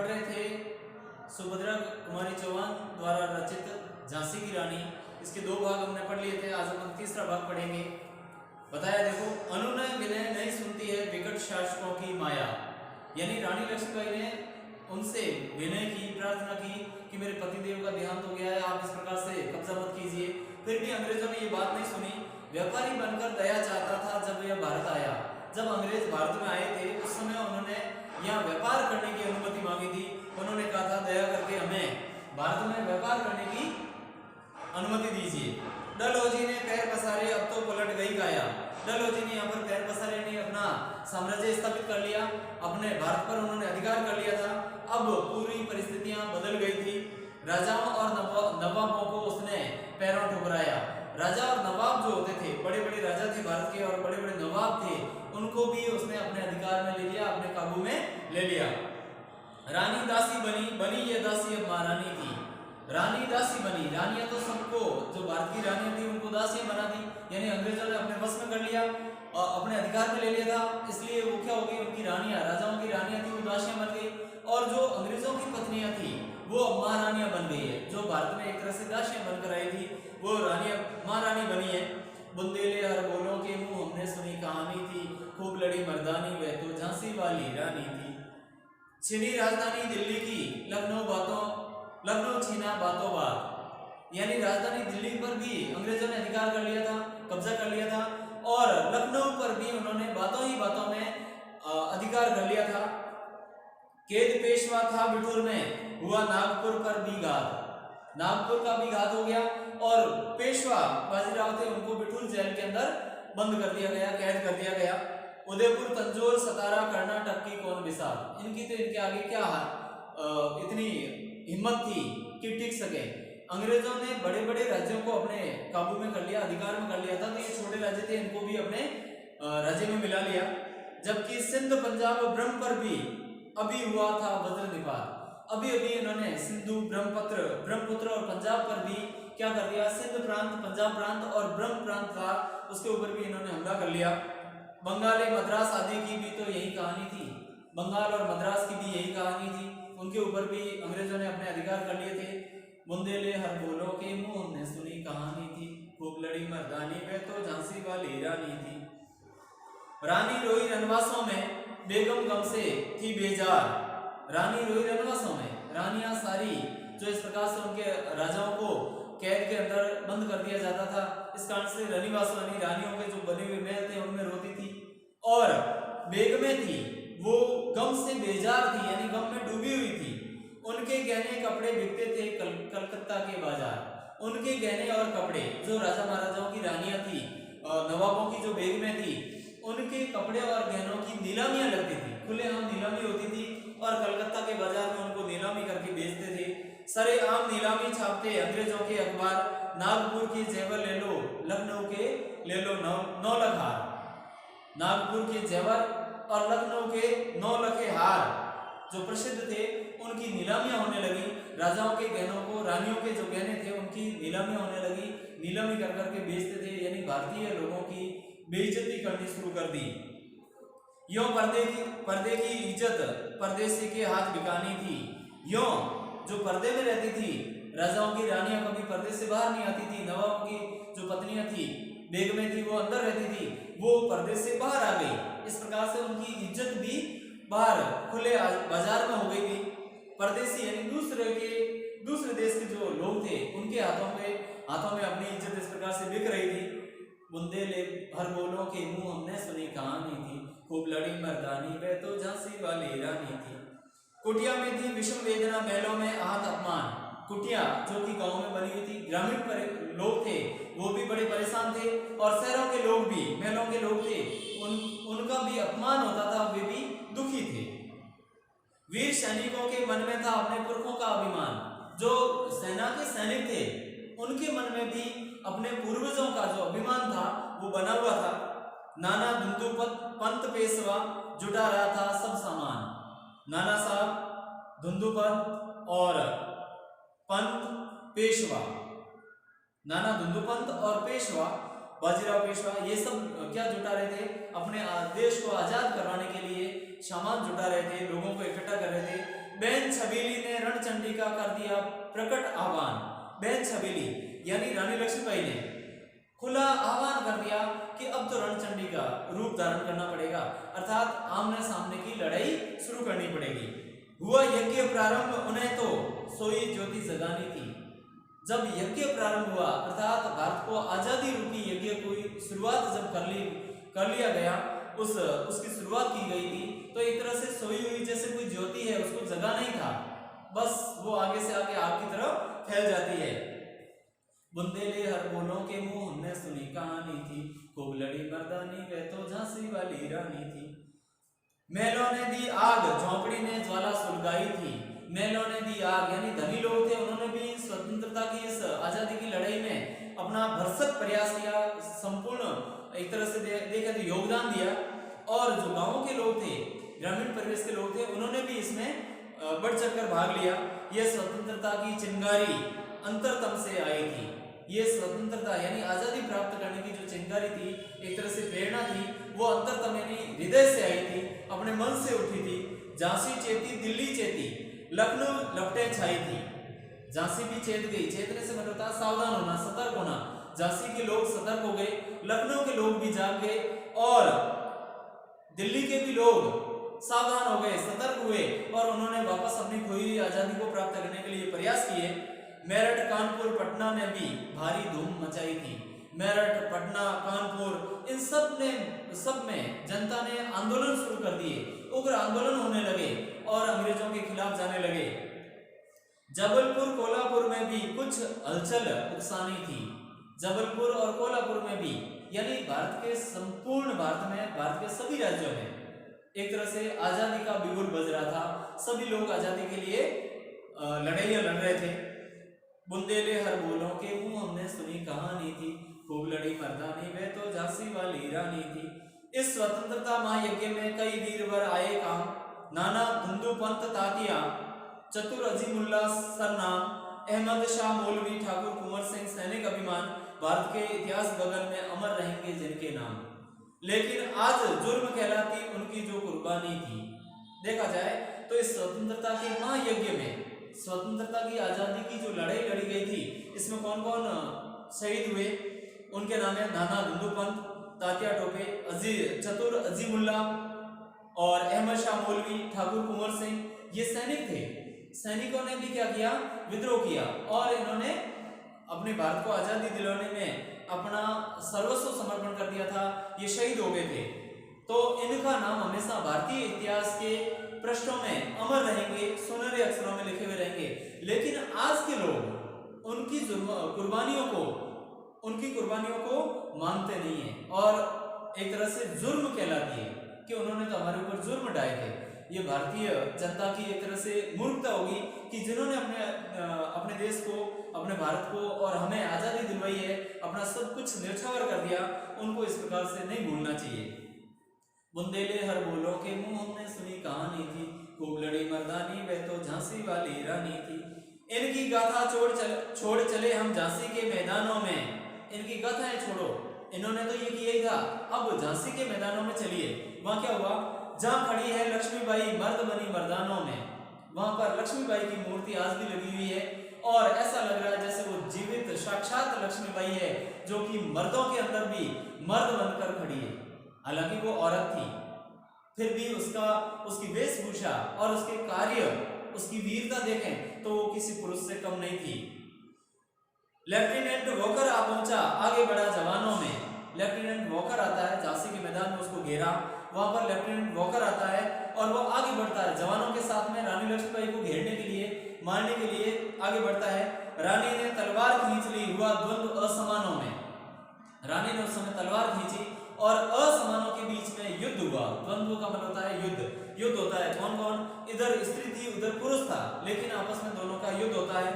रहे थे सुभद्रा कुमारी चौहान द्वारा रचित झांसी की रानी। इसके 2 भाग हमने पढ़ लिए थे, आज हम तीसरा भाग पढ़ेंगे। बताया देखो, अनुनय विनय नहीं सुनती है विकट शासकों की माया। यानी रानी लक्ष्मीबाई ने उनसे विनय की, प्रार्थना की कि मेरे पतिदेव का देहांत हो गया है, आप इस प्रकार से कब्जा मत कीजिए। फिर भी अंग्रेजों ने ये बात नहीं सुनी। व्यापारी बनकर दया चाहता था जब यह भारत आया। जब अंग्रेज भारत में आए थे उस समय उन्होंने यहाँ व्यापार करने की अनुमति मांगी थी। उन्होंने कहा था दया करके हमें भारत में व्यापार करने की अनुमति दीजिए। डलहौजी ने पैर पसारे, अब तो पलट गई काया। डलहौजी ने यहाँ पर पैर पसारे, ने अपना साम्राज्य स्थापित कर लिया, अपने भारत पर उन्होंने अधिकार कर लिया था। अब पूरी परिस्थितियां बदल गई थी। राजाओं और नवाबों को उसने पैरों ठुकराया। राजा और नवाब जो होते थे, बड़े बड़े राजा थे भारत के और बड़े बड़े नवाब थे, उनको भी उसने अपने अधिकार में ले लिया, अपने काबू में ले लिया। रानी दासी बनी ये दासी अब महारानी थी। रानी दासी बनी, रानियां तो सबको, जो भारत की रानियां थी उनको दासियां बना दी। यानी अंग्रेजों ने अपने वश में कर लिया और अपने अधिकार में ले लिया था। इसलिए वो क्या हो गई, उनकी रानियां, राजाओं की रानियां थी, वो दासियां बन गई। और जो अंग्रेजों की पत्नियां थी वो अब महारानियां बन गई है। जो भारत में एक तरह से दासियां बनकर आई थी वो रानियां महारानी बनी है। बुंदेले हर बोलों के मुंह हमने सुनी कहानी थी, खूब लड़ी मर्दानी वह तो झांसी वाली रानी थी। छिनी राजधानी दिल्ली की, लखनऊ छीना बातों बात। यानी राजधानी दिल्ली पर भी अंग्रेजों ने अधिकार कर लिया था, कब्जा कर लिया था। और लखनऊ पर भी उन्होंने बातों ही बातों में अधिकार कर लिया था। कैद पेशवा था बिठूर में, हुआ नागपुर पर भी घात। नागपुर का भी घात हो गया और पेशवा बाजीराव थे, उनको बिठूर जेल के अंदर बंद कर दिया गया, कैद कर दिया गया। उदयपुर, तंजौर, सतारा, कर्नाटक की कौन विशाल। इनकी तो इनके आगे क्या इतनी हिम्मत थी कि टिक सके। अंग्रेजों ने बड़े बड़े राज्यों को अपने काबू में कर लिया, अधिकार में कर लिया था। तो ये छोटे राज्य थे, इनको भी अपने राज्य में मिला लिया। जबकि सिंध, पंजाब, ब्रह्मपुत्र भी अभी हुआ था वज्र निपात। अभी अभी इन्होंने सिंधु, ब्रह्मपुत्र और पंजाब पर भी क्या कर दिया, सिंध प्रांत, पंजाब प्रांत और ब्रह्म प्रांत था, उसके ऊपर भी इन्होंने हमला कर लिया। बंगाल, मद्रास आदि की भी तो यही कहानी थी। बंगाल और मद्रास की भी यही कहानी थी, उनके ऊपर भी अंग्रेजों ने अपने अधिकार कर लिए थे। बुंदेले हर बोलों के मुंह हमने सुनी कहानी थी, खूब लड़ी मर्दानी वह तो झांसी वाली रानी थी। रानी रोई रनवासों में, बेगम गम से थी बेजार। रानी रोई रनवासों में, रानियां सारी जो इस प्रकार से उनके राजाओं को कैद के अंदर बंद कर दिया जाता था, इस कारण से रनिवासों यानी रानियों के जो बने हुए महल थे उनमें रोती थी। और बेगमें थी वो गम से बेजार थी, यानी गम में डूबी हुई थी। उनके गहने कपड़े बिकते थे कलकत्ता के बाजार। उनके गहने और कपड़े, जो राजा महाराजाओं की रानियां थी, नवाबों की जो बेगमें थी, उनके कपड़े और गहनों की नीलामियां लगती थी, खुलेआम नीलामी होती थी और कलकत्ता के बाजार में उनको नीलामी करके बेचते थे। सरेआम नीलामी छापते अंग्रेजों के अखबार। नागपुर के जेवर ले लो, लखनऊ के ले लो 9 लाख हार। नागपुर के जेवर और लखनऊ के 9 लाख हार जो प्रसिद्ध थे, उनकी नीलामियां होने लगी। राजाओं के गहनों को, रानियों के जो गहने थे उनकी नीलामियां होने लगी, नीलामी कर करके बेचते थे। यानी भारतीय लोगों की बेइज्जती करनी शुरू कर दी। यों पर्दे की इज्जत परदेसी के हाथ बिकानी थी। यों जो पर्दे में रहती थी, राजाओं की रानियां कभी पर्दे से बाहर नहीं आती थी। नवाबों की जो पत्नियां थी, बेगमें थी, वो अंदर रहती थी, वो पर्दे से बाहर आ गई। इस प्रकार से उनकी इज्जत भी बाहर खुले बाजार में हो गई थी। परदेसी यानी दूसरे देश के जो लोग थे, उनके हाथों में अपनी इज्जत इस प्रकार से बिक रही थी। बुंदेले हर बोलों के मुंह हमने सुनी कहानी थी, खूब लड़ी मर्दानी वह तो झांसी वाली रानी थी। कुटिया में थी विषम वेदना, महलों में आहत अपमान। कुटिया जो कि गांव में बनी हुई थी, ग्रामीण लोग थे, वो भी बड़े परेशान थे। और शहरों के लोग भी, महलों के लोग थे, उनका भी अपमान होता था, वे भी दुखी थे। वीर सैनिकों के मन में था अपने पुरखों का अभिमान। जो सेना के सैनिक थे, उनके मन में भी अपने पूर्वजों का जो अभिमान था वो बना हुआ था। नाना धुंधु पंत पेशवा जुटा रहा था सब सामान। नाना साहब, धुंधुपंत और पंत पेशवा, नाना धुंधुपंत और पेशवा, बाजीराव पेशवा, ये सब क्या जुटा रहे थे, अपने देश को आजाद करवाने के लिए सामान जुटा रहे थे, लोगों को इकट्ठा कर रहे थे। बेन छबीली ने रणचंडी का कर दिया प्रकट आह्वान। बेन छबीली यानी रानी लक्ष्मीबाई ने खुला आह्वान कर दिया कि अब तो रणचंडी का रूप धारण करना पड़ेगा, अर्थात आमने सामने की लड़ाई शुरू करनी पड़ेगी। हुआ यज्ञ प्रारंभ, उन्हें तो सोई ज्योति जगानी थी। जब यज्ञ प्रारंभ हुआ अर्थात भारत को आजादी रूपी यज्ञ की शुरुआत जब कर लिया गया, उसकी शुरुआत की गई थी, तो एक तरह से सोई हुई जैसे कोई ज्योति है उसको जगा नहीं था, बस वो आगे से आगे आग की तरफ फैल जाती है। बुंदेले हर बोलों के मुंह हमने सुनी कहानी थी, खूब लड़ी मर्दानी वे तो झांसी वाली रानी थी। महलों ने दी आग, झोंपड़ी ने ज्वाला सुलगाई थी। महलों ने दी आग यानी धनी लोग थे, उन्होंने भी स्वतंत्रता की इस आजादी की लड़ाई में अपना भरसक प्रयास किया, संपूर्ण एक तरह से देखें तो योगदान दिया। और जो गांवों के लोग थे, ग्रामीण परिवेश के लोग थे, उन्होंने भी इसमें बढ़ चढ़कर भाग लिया। यह स्वतंत्रता की चिंगारी अंतरतम से आई थी। ये स्वतंत्रता यानी आजादी प्राप्त करने की जो चिंगारी थी, एक तरह से प्रेरणा थी, वो अंतरतम यानी हृदय से आई थी, अपने मन से उठी थी। झांसी चेती दिल्ली चेती, लखनऊ लपटे छाई थी। झांसी भी चेत गई, चेतने से मतलब था सावधान होना, सतर्क होना। झांसी के लोग सतर्क हो गए, लखनऊ के लोग भी जाग गए और दिल्ली के भी लोग सावधान हो गए, सतर्क हुए और उन्होंने वापस अपनी खोई हुई आजादी को प्राप्त करने के लिए प्रयास किए। मेरठ कानपुर पटना ने भी भारी धूम मचाई थी। मेरठ, पटना, कानपुर इन सब में जनता ने आंदोलन शुरू कर दिए, उग्र आंदोलन होने लगे और अंग्रेजों के खिलाफ जाने लगे। जबलपुर कोल्हापुर में भी कुछ हलचल उकसानी थी। जबलपुर और कोल्हापुर में भी यानी भारत के संपूर्ण भारत में, भारत के सभी राज्यों में एक तरह से आजादी का बिगुल बज रहा था। सभी लोग आजादी के लिए लड़ाइयां लड़ रहे थे। बुंदेले हर बोलों के मुंह हमने सुनी कहानी थी, खूब लड़ी मर्दानी वे तो झांसी वाली रानी थी। इस स्वतंत्रता महायज्ञ में कई वीरवर आए काम, नाना धुंधु पंत तातिया, चतुर अजीमुल्ला सरनाम, अहमद शाह मौलवी, ठाकुर कुंवर सिंह सैनिक अभिमान, भारत के इतिहास गगन में अमर रहेंगे जिनके नाम। लेकिन आज जुर्म कहलाती उनकी जो कुर्बानी थी। देखा जाए तो इस स्वतंत्रता के महायज्ञ में, स्वतंत्रता की आजादी की जो लड़ाई लड़ी गई थी, इसमें कौन कौन शहीद हुए उनके नाम है नाना धुंधु पंत, तात्या टोपे, चतुर अजीमुल्ला और अहमद शाह मौलवी, ठाकुर कुंवर सिंह, ये सैनिक थे। सैनिकों ने भी क्या किया, विद्रोह किया और इन्होंने अपने भारत को आजादी दिलाने में अपना सर्वस्व समर्पण कर दिया था। ये शहीद हो गए थे, तो इनका नाम हमेशा भारतीय इतिहास के पृष्ठों में अमर रहेंगे, सुनहरे अक्षरों में लिखे हुए रहेंगे। लेकिन आज के लोग उनकी कुर्बानियों को मानते नहीं है और एक तरह से जुर्म कहलाती है कि उन्होंने तो हमारे ऊपर जुर्म ढाए थे। ये भारतीय जनता की एक तरह से मूर्खता होगी कि जिन्होंने अपने देश को, अपने भारत को और हमें आजादी दिलवाई है, अपना सब कुछ न्यौछावर कर दिया, उनको इस प्रकार से नहीं भूलना चाहिए। बुंदेले हर बोलों के मुंह हमने सुनी कहानी थी, खूब लड़ी मर्दानी वे तो झांसी वाली रानी थी। इनकी गाथा छोड़ चले हम झांसी के मैदानों में। इनकी गाथाएं छोड़ो, इन्होंने तो ये किया ही था, अब झांसी के मैदानों में चलिए। वहां क्या हुआ, जहां खड़ी है लक्ष्मीबाई मर्द बनी मर्दानों में, वहां पर लक्ष्मीबाई की मूर्ति आज भी लगी हुई है और ऐसा लग रहा है जैसे वो जीवित साक्षात लक्ष्मीबाई है, जो कि मर्दों के अंदर भी मर्द बनकर खड़ी है। हालांकि वो औरत थी, फिर भी उसकी वेशभूषा और उसके कार्य, उसकी वीरता देखें तो वो किसी पुरुष से कम नहीं थी। लेफ्टिनेंट वॉकर आ पहुंचा, आगे बढ़ा जवानों में। लेफ्टिनेंट वॉकर आता है, झांसी के मैदान में उसको घेरा, वहां पर लेफ्टिनेंट वॉकर आता है और वो आगे बढ़ता है जवानों के साथ में रानी लक्ष्मीबाई को घेरने के लिए, मारने के लिए आगे बढ़ता है। रानी ने तलवार खींच ली, हुआ द्वंद्व असमानों में। रानी ने उस समय तलवार खींची और असमानों के बीच में युद्ध हुआ। द्वंद्व का मतलब होता है युद्ध होता है, कौन कौन, इधर स्त्री थी उधर पुरुष था, लेकिन आपस में दोनों का युद्ध होता है।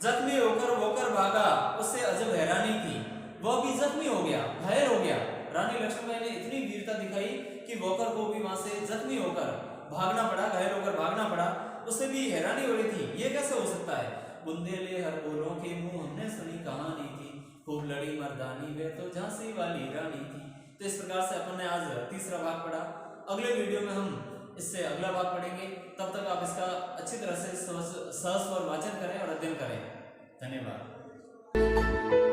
जख्मी होकर वॉकर भागा, उससे अजब हैरानी थी, वह भी जख्मी हो गया, घायल हो गया। रानी लक्ष्मीबाई ने इतनी वीरता दिखाई कि वॉकर को भी वहां से जख्मी होकर भागना पड़ा, घायल होकर भागना पड़ा। उसे भी हैरानी हो रही थी, ये कैसे हो सकता है। बुंदेले हर बोलों के मुंह हमने सुनी कहानी थी, खूब लड़ी मर्दानी वे तो झांसी वाली रानी थी। तो इस प्रकार से अपन ने आज तीसरा भाग पढ़ा। अगले वीडियो में हम इससे अगला भाग पढ़ेंगे। तब तक आप इसका अच्छी तरह से सहस्वर वाचन करें और अध्ययन करें। धन्यवाद।